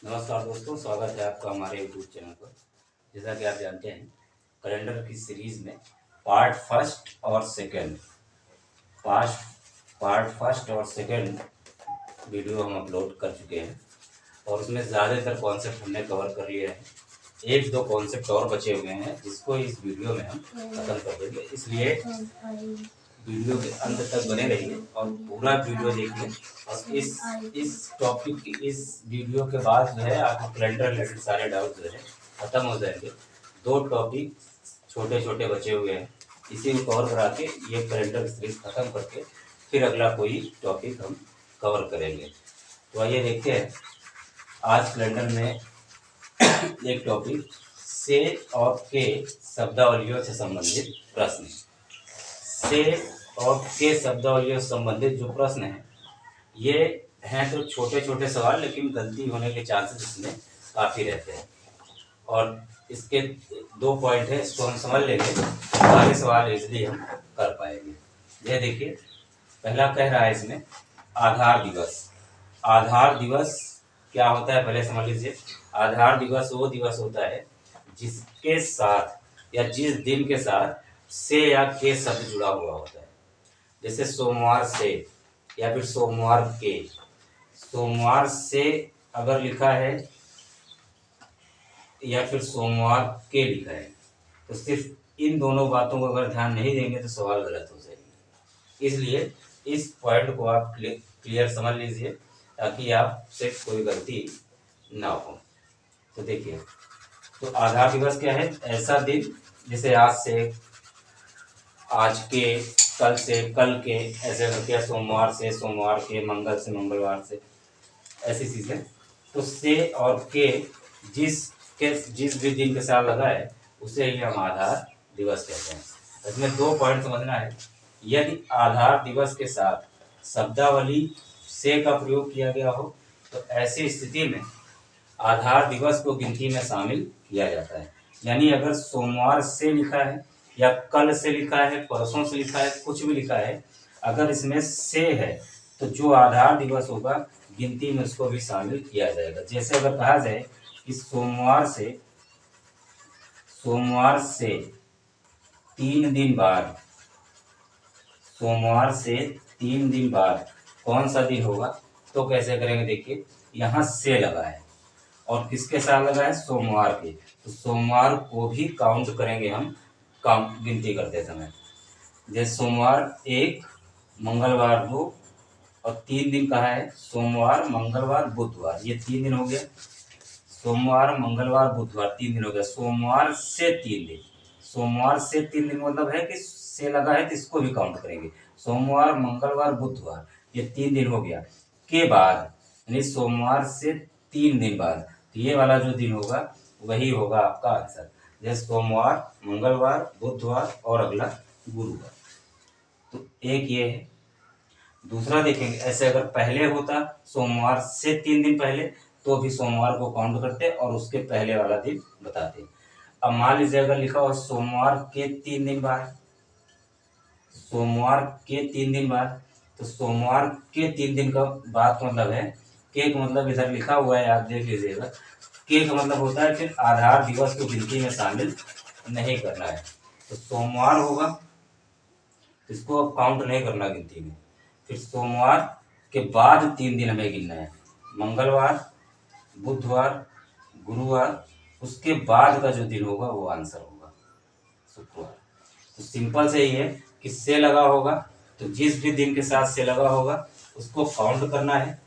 नमस्कार दोस्तों, स्वागत है आपका हमारे यूट्यूब चैनल पर। जैसा कि आप जानते हैं, कैलेंडर की सीरीज में पार्ट फर्स्ट और सेकंड वीडियो हम अपलोड कर चुके हैं और उसमें ज़्यादातर कॉन्सेप्ट हमने कवर कर लिए हैं। एक दो कॉन्सेप्ट और बचे हुए हैं जिसको इस वीडियो में हम खत्म कर देंगे, इसलिए वीडियो के अंत तक बने रहिए और पूरा वीडियो देखिए। और इस टॉपिक इस वीडियो के बाद जो है आपको कैलेंडर रिलेटेड सारे डाउट जो है खत्म हो जाएंगे। दो टॉपिक छोटे छोटे बचे हुए हैं, इसी को कवर करा के ये कैलेंडर सीरीज खत्म करके फिर अगला कोई टॉपिक हम कवर करेंगे। तो आइए देखते हैं आज कैलेंडर में एक टॉपिक से और के शब्दावलियों से संबंधित प्रश्न। से और के शब्दावलियों से संबंधित जो प्रश्न हैं ये हैं तो छोटे छोटे सवाल, लेकिन गलती होने के चांसेस इसमें काफ़ी रहते हैं। और इसके दो पॉइंट है, इसको हम समझ लेंगे, सारे सवाल इजली हम कर पाएंगे। ये देखिए, पहला कह रहा है इसमें आधार दिवस। आधार दिवस क्या होता है पहले समझ लीजिए। आधार दिवस वो दिवस होता है जिसके साथ या जिस दिन के साथ से या के शब्द जुड़ा हुआ होता है। जैसे सोमवार से या फिर सोमवार के। सोमवार से अगर लिखा है या फिर सोमवार के लिखा है तो सिर्फ इन दोनों बातों को अगर ध्यान नहीं देंगे तो सवाल गलत हो जाएंगे। इसलिए इस पॉइंट को आप क्लियर समझ लीजिए ताकि आपसे कोई गलती ना हो। तो देखिए, तो आधार दिवस क्या है? ऐसा दिन जैसे आज से, आज के, कल से, कल के, ऐसे करके सोमवार से सोमवार के, मंगल से मंगलवार से, ऐसी चीज़ें। तो से और के जिस भी दिन के साथ लगा है उसे ही हम आधार दिवस कहते हैं। इसमें दो पॉइंट समझना है। यदि आधार दिवस के साथ शब्दावली से का प्रयोग किया गया हो तो ऐसी स्थिति में आधार दिवस को गिनती में शामिल किया जाता है। यानी अगर सोमवार से लिखा है या कल से लिखा है, परसों से लिखा है, कुछ भी लिखा है, अगर इसमें से है तो जो आधार दिवस होगा गिनती में उसको भी शामिल किया जाएगा। जैसे अगर कहा जाए कि सोमवार से 3 दिन बाद, सोमवार से 3 दिन बाद कौन सा दिन होगा, तो कैसे करेंगे? देखिए, यहाँ से लगा है और किसके साथ लगा है? सोमवार के। तो सोमवार को भी काउंट करेंगे हम गिनती करते समय। जैसे सोमवार 1, मंगलवार 2 और 3 दिन कहा है, सोमवार मंगलवार बुधवार, ये 3 दिन हो गया। सोमवार मंगलवार बुधवार 3 दिन हो गया। सोमवार से 3 दिन, सोमवार से 3 दिन मतलब है कि से लगा है तो इसको भी काउंट करेंगे। सोमवार मंगलवार बुधवार ये 3 दिन हो गया। के बाद यानी सोमवार से 3 दिन बाद ये वाला जो दिन होगा वही होगा आपका आंसर। जैसे सोमवार, मंगलवार, बुधवार और अगला गुरुवार। तो एक ये है। दूसरा देखेंगे, ऐसे अगर पहले होता सोमवार से 3 दिन पहले तो भी सोमवार को काउंट करते और उसके पहले वाला दिन बताते। अब मान लीजिए अगर लिखा हो सोमवार के 3 दिन बाद, सोमवार के 3 दिन बाद, तो सोमवार के 3 दिन का बात मतलब है, के का मतलब इधर लिखा हुआ है, आप देख लीजिएगा। के का मतलब होता है फिर आधार दिवस को गिनती में शामिल नहीं करना है। तो सोमवार होगा, इसको अब काउंट नहीं करना गिनती में। फिर सोमवार के बाद 3 दिन हमें गिनना है, मंगलवार, बुधवार, गुरुवार, उसके बाद का जो दिन होगा वो आंसर होगा शुक्रवार। तो सिंपल से ही है कि से लगा होगा तो जिस भी दिन के साथ से लगा होगा उसको काउंट करना है,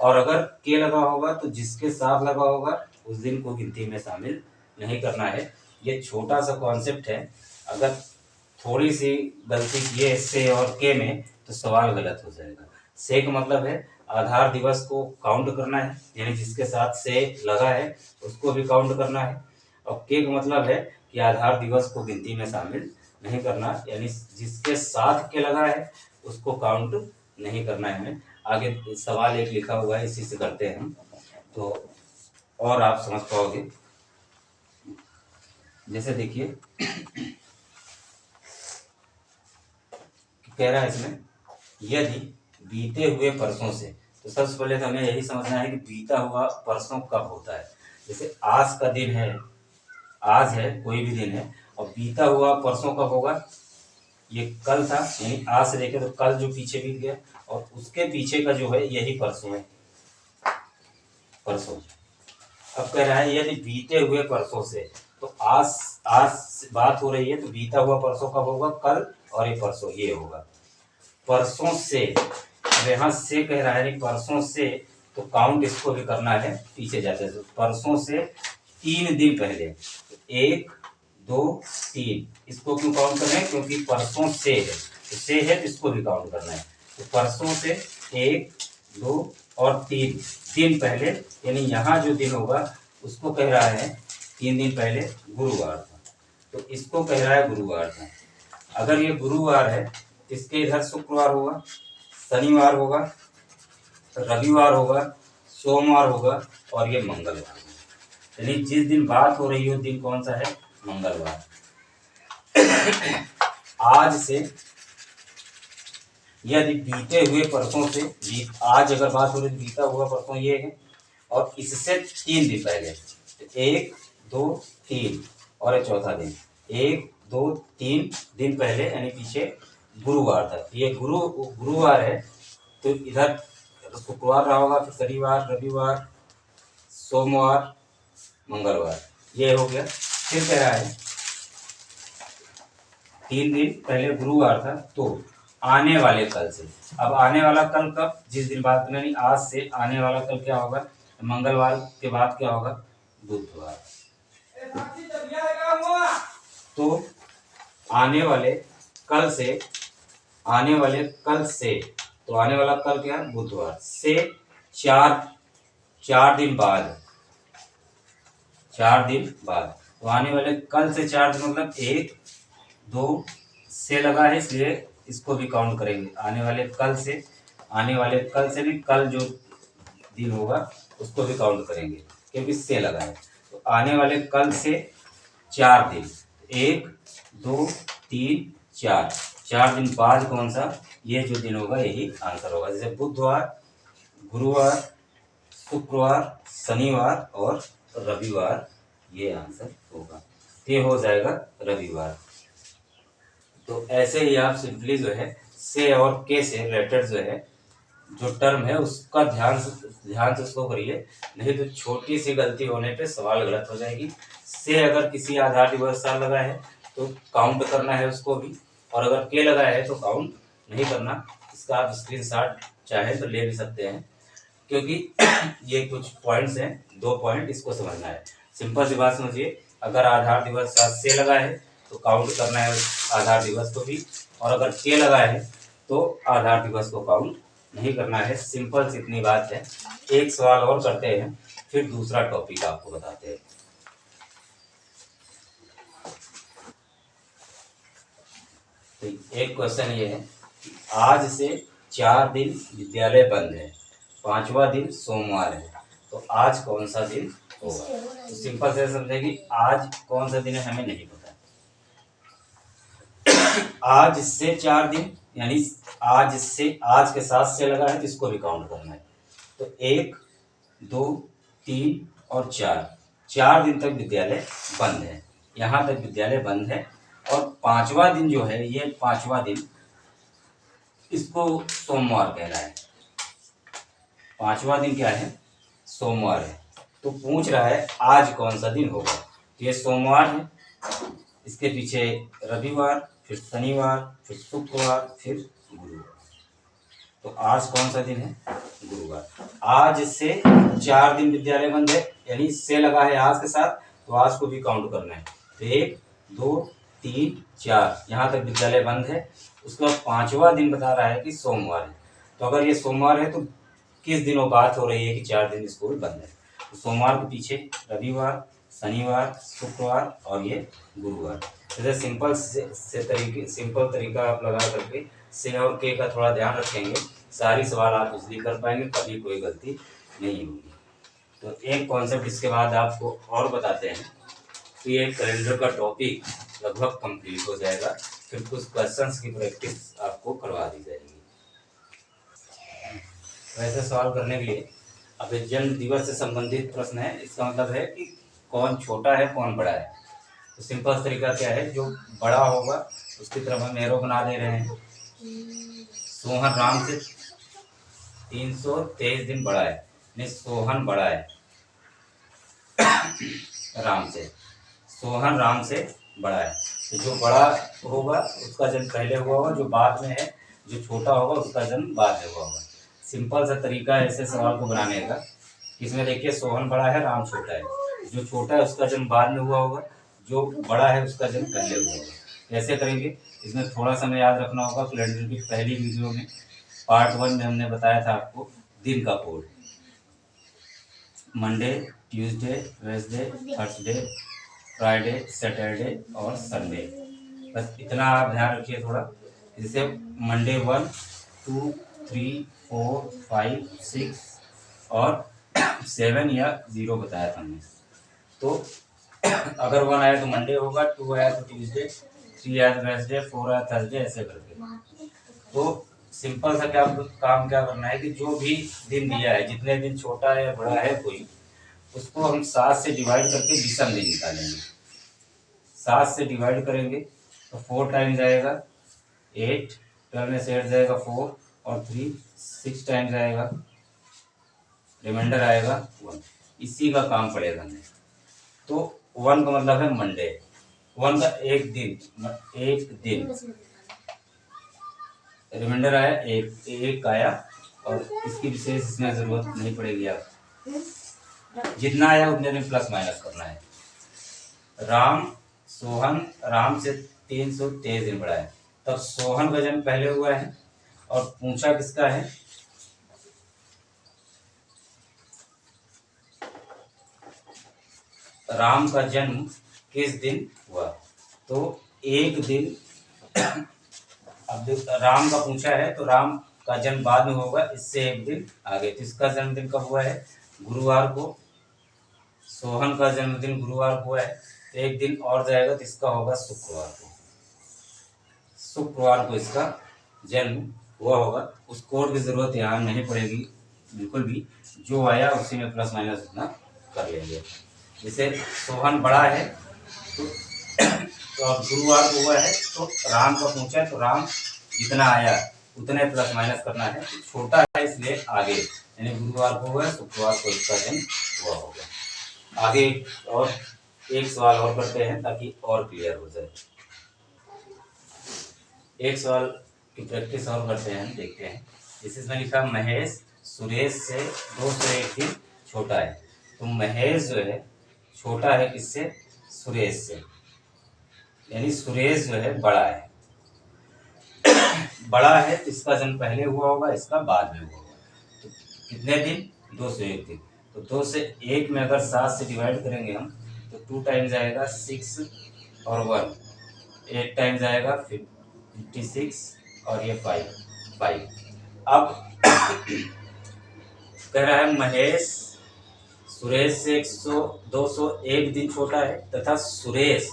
और अगर के लगा होगा तो जिसके साथ लगा होगा उस दिन को गिनती में शामिल नहीं करना है। ये छोटा सा कॉन्सेप्ट है, अगर थोड़ी सी गलती किए से और के में तो सवाल गलत हो जाएगा। से का मतलब है आधार दिवस को काउंट करना है, यानी जिसके साथ से लगा है उसको भी काउंट करना है। और के का मतलब है कि आधार दिवस को गिनती में शामिल नहीं करना, यानी जिसके साथ के लगा है उसको काउंट नहीं करना है हमें। आगे सवाल एक लिखा हुआ है, इसी से करते हैं हम, तो और आप समझ पाओगे। जैसे देखिए कह रहा है इसमें, यदि बीते हुए परसों से तो सबसे पहले तो हमें यही समझना है कि बीता हुआ परसों कब होता है। जैसे आज का दिन है, आज है, कोई भी दिन है, और बीता हुआ परसों कब होगा, ये कल था, यानी आज से देखें तो कल जो पीछे बीत गया, और उसके पीछे का जो है यही परसों है, परसों। अब कह रहा है यदि बीते हुए परसों से, तो आज आज बात हो रही है, तो बीता हुआ परसों कब होगा, कल, और ये परसों ये होगा। परसों से, अब यहाँ से कह रहा है कि परसों से, तो काउंट इसको भी करना है, पीछे जाते हैं, तो परसों से 3 दिन पहले, 1 2 3, इसको क्यों काउंट कर रहे हैं, क्योंकि परसों से है, तो से है तो इसको भी काउंट करना है। तो परसों से 1 2 और 3 दिन पहले, यानी यहाँ जो दिन होगा उसको कह रहा है 3 दिन पहले गुरुवार था, तो इसको कह रहा है गुरुवार था। अगर ये गुरुवार है तो इसके इधर शुक्रवार होगा, शनिवार होगा, रविवार होगा, सोमवार होगा, और ये मंगलवार होगा। यानी जिस दिन बात हो रही है दिन कौन सा है, मंगलवार। आज से, यदि बीते हुए परसों से, आज अगर बात हो रही बीता हुआ परसों ये है, और इससे 3 दिन पहले, 1 2 3, और ये चौथा दिन, 1 2 3 दिन पहले, यानी पीछे गुरुवार था, ये गुरुवार है, तो इधर शुक्रवार रहा होगा, फिर शनिवार, रविवार, सोमवार, मंगलवार, ये हो गया। फिर कह रहा है 3 दिन पहले गुरुवार था, तो आने वाले कल से, अब आने वाला कल कब, जिस दिन बात नहीं, आज से आने वाला कल क्या होगा, मंगलवार के बाद क्या होगा, बुधवार। तो आने वाले कल से, आने वाले कल से, तो आने वाला कल क्या है, बुधवार से 4 दिन बाद, 4 दिन बाद, तो आने वाले कल से 4 दिन, मतलब 1 2 से लगा है, इसलिए इसको भी काउंट करेंगे। आने वाले कल से, आने वाले कल से भी कल जो दिन होगा उसको भी काउंट करेंगे, क्योंकि से लगा है। तो आने वाले कल से 4 दिन, 1 2 3 4 दिन बाद कौन सा, ये जो दिन होगा यही आंसर होगा। जैसे बुधवार, गुरुवार, शुक्रवार, शनिवार और रविवार, ये आंसर होगा, ये हो जाएगा रविवार। तो ऐसे ही आप सिंपली जो है से और के से रिलेटेड जो है जो टर्म है उसका ध्यान से उसको करिए, नहीं तो छोटी सी गलती होने पे सवाल गलत हो जाएगी। से अगर किसी आधार दिवस साल लगा है तो काउंट करना है उसको भी, और अगर के लगा है तो काउंट नहीं करना। इसका आप स्क्रीनशॉट चाहे तो ले भी सकते हैं, क्योंकि ये कुछ पॉइंट्स हैं, 2 पॉइंट इसको समझना है। सिंपल सी बात समझिए, अगर आधार दिवस साथ से लगा है तो काउंट करना है आधार दिवस को भी, और अगर के लगा है तो आधार दिवस को काउंट नहीं करना है। सिंपल सी इतनी बात है। एक सवाल और करते हैं, फिर दूसरा टॉपिक आपको बताते हैं। तो एक क्वेश्चन ये है, आज से 4 दिन विद्यालय बंद है, 5वां दिन सोमवार है, तो आज कौन सा दिन होगा। तो सिंपल से समझे कि आज कौन सा दिन है हमें नहीं पता। आज से 4 दिन, यानी आज से, आज के साथ से लगा है तो इसको भी काउंट करना है। तो 1 2 3 और 4 दिन तक विद्यालय बंद है, यहाँ तक विद्यालय बंद है। और 5वां दिन जो है, ये 5वां दिन, इसको सोमवार कह रहा है। 5वां दिन क्या है, सोमवार है। तो पूछ रहा है आज कौन सा दिन होगा। तो ये सोमवार है, इसके पीछे रविवार, फिर शनिवार, फिर शुक्रवार, फिर गुरुवार। तो आज कौन सा दिन है, गुरुवार। आज से 4 दिन विद्यालय बंद है, यानी से लगा है आज के साथ, तो आज को भी काउंट करना है। तो 1 2 3 4, यहाँ तक विद्यालय बंद है। उसके बाद 5वां दिन बता रहा है कि सोमवार है। तो अगर ये सोमवार है तो किस दिनों बात हो रही है कि 4 दिन स्कूल बंद है। तो सोमवार के पीछे रविवार, शनिवार, शुक्रवार और ये गुरुवार। जैसे सिंपल तरीका आप लगा करके से और के का थोड़ा ध्यान रखेंगे, सारी सवाल आप इसलिए कर पाएंगे, कभी कोई गलती नहीं होगी। तो एक कॉन्सेप्ट इसके बाद आपको और बताते हैं। तो ये कैलेंडर का टॉपिक लगभग कंप्लीट हो जाएगा, फिर कुछ क्वेश्चंस की प्रैक्टिस आपको करवा दी जाएगी। वैसे सवाल करने के लिए अब जन्म दिवस से संबंधित प्रश्न है, इसका मतलब है कि कौन छोटा है कौन बड़ा है। तो सिंपल तरीका क्या है, जो बड़ा होगा उसकी तरफ हम एरो बना दे रहे हैं। सोहन राम से 323 दिन बड़ा है, नहीं सोहन बड़ा है राम से, सोहन राम से बड़ा है। तो जो बड़ा होगा उसका जन्म पहले हुआ होगा, जो बाद में है जो छोटा होगा उसका जन्म बाद में हुआ होगा। सिंपल सा तरीका है ऐसे सवाल को बनाने का। इसमें देखिए सोहन बड़ा है राम छोटा है, जो छोटा है उसका जन्म बाद में हुआ होगा, जो बड़ा है उसका जन्म पहले हुआ होगा। कैसे करेंगे, इसमें थोड़ा सा हमें याद रखना होगा। कैलेंडर की पहली वीडियो में पार्ट 1 में हमने बताया था आपको दिन का code, Monday, Tuesday, Wednesday, Thursday, Friday, Saturday और संडे। बस इतना आप ध्यान रखिए थोड़ा। जैसे मंडे 1, 2, 3, 4, 5, 6 और 7 या 0 बताया था हमने। तो अगर 1 आया तो मंडे होगा, 2 आया तो ट्यूसडे, 3 आया तो वेडनेसडे, 4 आया थर्सडे, ऐसे करके। तो सिंपल सा काम क्या करना है कि जो भी दिन दिया है, जितने दिन छोटा है या बड़ा है कोई, उसको हम 7 से डिवाइड करके विषम दिन निकालेंगे। 7 से डिवाइड करेंगे तो 4 टाइम्स आएगा 8, 12 में से 8 जाएगा 4 और 3, 6 टाइम्स आएगा, रिमाइंडर आएगा 1। इसी का काम पड़ेगा हमें। तो 1 का मतलब है मंडे, 1 का एक दिन रिमाइंडर आया, एक आया, और इसकी विशेष इसमें जरूरत नहीं पड़ेगी। आप जितना आया उतने दिन प्लस माइनस करना है। सोहन राम से 323 दिन बड़ा है, तब सोहन का जन्म पहले हुआ है और पूछा किसका है, राम का जन्म किस दिन हुआ। तो एक दिन अब राम का पूछा है तो राम का जन्म बाद में होगा, इससे एक दिन आगे। तो इसका जन्मदिन कब हुआ है, गुरुवार को। सोहन का जन्मदिन गुरुवार को है, तो एक दिन और जाएगा तो इसका होगा शुक्रवार को। शुक्रवार को इसका जन्म हुआ होगा। उस कोड की जरूरत यहाँ नहीं पड़ेगी बिल्कुल भी, जो आया उसी में प्लस माइनस उतना कर लेंगे। जैसे सोहन बड़ा है तो अब गुरुवार को हुआ है तो राम का पूछा है, तो राम जितना आया उतने प्लस माइनस करना है। तो छोटा है इसलिए आगे, यानी गुरुवार को हुआ है, शुक्रवार को इसका जन्म हुआ होगा। आगे और एक सवाल और करते हैं ताकि और क्लियर हो जाए। एक सवाल की प्रैक्टिस और करते हैं, देखते हैं। इसमें लिखा महेश सुरेश से 201 दिन छोटा है। तो महेश जो है छोटा है किससे, सुरेश से, यानी सुरेश जो है बड़ा है। बड़ा है तो इसका जन्म पहले हुआ होगा, इसका बाद में हुआ होगा। तो कितने दिन, 201 दिन। तो 2 से 1 में अगर 7 से डिवाइड करेंगे हम तो 2 टाइम्स आएगा 6 और 1, 8 टाइम्स आएगा 56 और ये 5। अब कह रहा है महेश सुरेश से 201 दिन छोटा है तथा सुरेश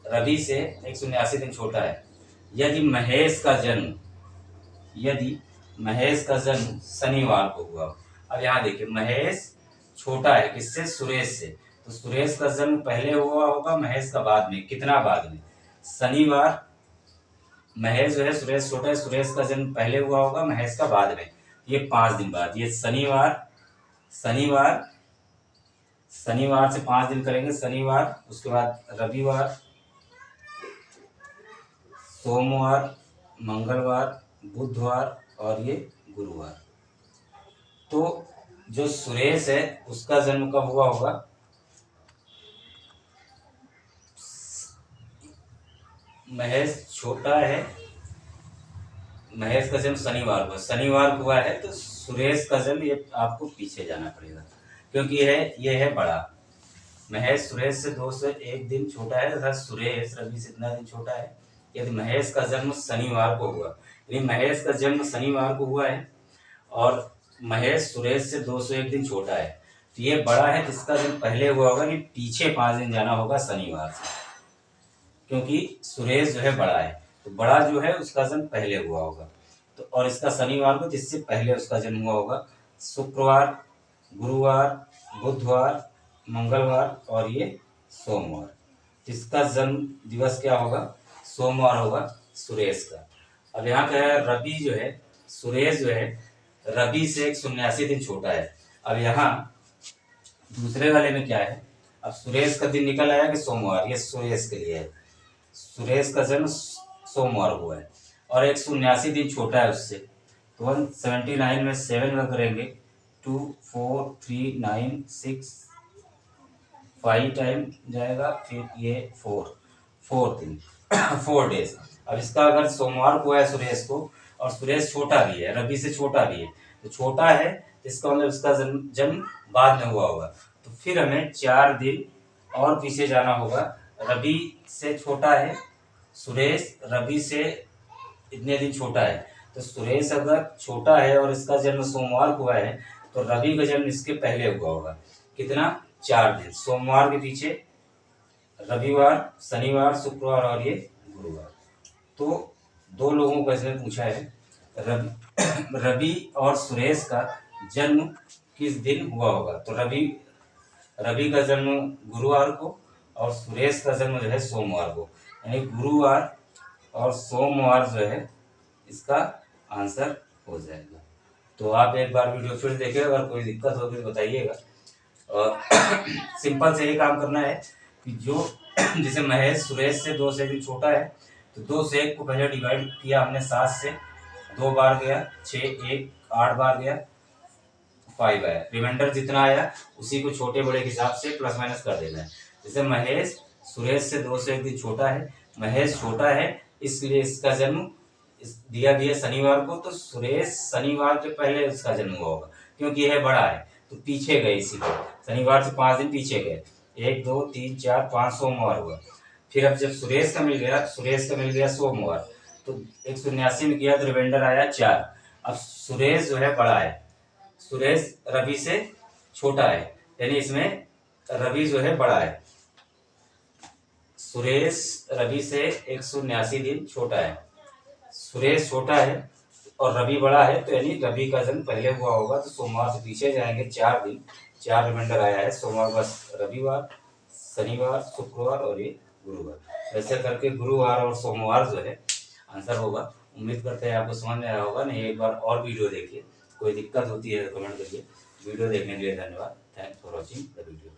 रवि से 179 दिन छोटा है। यदि महेश का जन्म शनिवार को हुआ। अब यहाँ देखिए महेश छोटा है किससे, सुरेश से, तो सुरेश का जन्म पहले हुआ होगा, महेश का बाद में। कितना बाद में, शनिवार। महेश जो है सुरेश छोटा है, सुरेश का जन्म पहले हुआ होगा, महेश का बाद में। ये 5 दिन बाद, ये शनिवार से 5 दिन करेंगे, शनिवार, उसके बाद रविवार, सोमवार, मंगलवार, बुधवार और ये गुरुवार। तो जो सुरेश है उसका जन्म कब हुआ होगा, महेश छोटा है, महेश का जन्म शनिवार को हुआ है, तो सुरेश का जन्म, ये आपको पीछे जाना पड़ेगा क्योंकि ये है बड़ा। महेश सुरेश से 201 दिन छोटा है तथा सुरेश रवि से इतना दिन छोटा है। यदि महेश का जन्म शनिवार को हुआ, यानी महेश का जन्म शनिवार को हुआ है और महेश सुरेश से 201 दिन छोटा है, तो ये बड़ा है जिसका जन्म पहले हुआ होगा, नहीं पीछे 5 दिन जाना होगा शनिवार से, क्योंकि सुरेश जो है बड़ा है, तो बड़ा जो है उसका जन्म पहले हुआ होगा। तो तो और इसका शनिवार को जिससे पहले उसका जन्म हुआ होगा, शुक्रवार, गुरुवार, बुधवार, मंगलवार और ये सोमवार। इसका जन्म दिवस क्या होगा, सोमवार होगा सुरेश का। अब यहाँ पे है रवि जो है, सुरेश जो है रवि से 179 दिन छोटा है। अब यहाँ दूसरे वाले में क्या है, अब सुरेश का दिन निकल आया कि सोमवार, ये सुरेश के लिए है। सुरेश का जन्म सोमवार हुआ है और 179 दिन छोटा है उससे, तो 179 में 7 का करेंगे 2 4 3 9 6 5 टाइम जाएगा, फिर ये 4 दिन 4 डेज। अब इसका अगर सोमवार को है सुरेश को, और सुरेश छोटा भी है, रवि से छोटा भी है, तो छोटा है इसका मतलब इसका जन्म बाद में हुआ होगा। तो फिर हमें 4 दिन और पीछे जाना होगा। रवि से छोटा है सुरेश, रवि से इतने दिन छोटा है, तो सुरेश अगर छोटा है और इसका जन्म सोमवार को हुआ है, तो रवि का जन्म इसके पहले हुआ होगा। कितना, 4 दिन। सोमवार के पीछे रविवार, शनिवार, शुक्रवार और ये गुरुवार। तो 2 लोगों को इसमें पूछा है, रवि और सुरेश का जन्म किस दिन हुआ होगा। तो रवि का जन्म गुरुवार को और सुरेश का जन्म जो है सोमवार को, यानी गुरुवार और सोमवार जो है इसका आंसर हो जाएगा। तो आप एक बार वीडियो फिर देखिए, अगर कोई दिक्कत होगी तो बताइएगा। और सिंपल से ये काम करना है कि जो जैसे महेश सुरेश से 2 से भी छोटा है, तो 2 से 1 को पहले डिवाइड किया हमने 7 से, 2 बार गया 6, 1 8 बार गया 5 आया, रिमाइंडर जितना आया उसी को छोटे बड़े के हिसाब से प्लस माइनस कर देना है। जैसे महेश सुरेश से 2 से 1 दिन छोटा है, महेश छोटा है इसलिए इसका जन्म दिया गया शनिवार को, तो सुरेश शनिवार के पहले उसका जन्म हुआ होगा, क्योंकि यह बड़ा है तो पीछे गए, इसीलिए शनिवार से 5 दिन पीछे गए, 1 2 3 4 5 सोमवार हुआ। फिर अब जब सुरेश का मिल गया सोमवार, तो 179 में किया तो रिमाइंडर आया 4। अब सुरेश जो है बड़ा है, सुरेश रवि से छोटा है, यानी इसमें रवि जो है बड़ा है, सुरेश रवि से 179 दिन छोटा है, सुरेश छोटा है और रवि बड़ा है, तो यानी रवि का जन्म पहले हुआ होगा। तो सोमवार से पीछे जाएंगे 4 दिन, 4 रिमाइंडर आया है, सोमवार बस रविवार, शनिवार, शुक्रवार और ये गुरुवार। ऐसे करके गुरुवार और सोमवार जो है आंसर होगा। उम्मीद करते हैं आपको समझ में आया होगा। नहीं, एक बार और वीडियो देखिए, कोई दिक्कत होती है तो कमेंट करिए। वीडियो देखने के लिए धन्यवाद। Thanks for watching the video.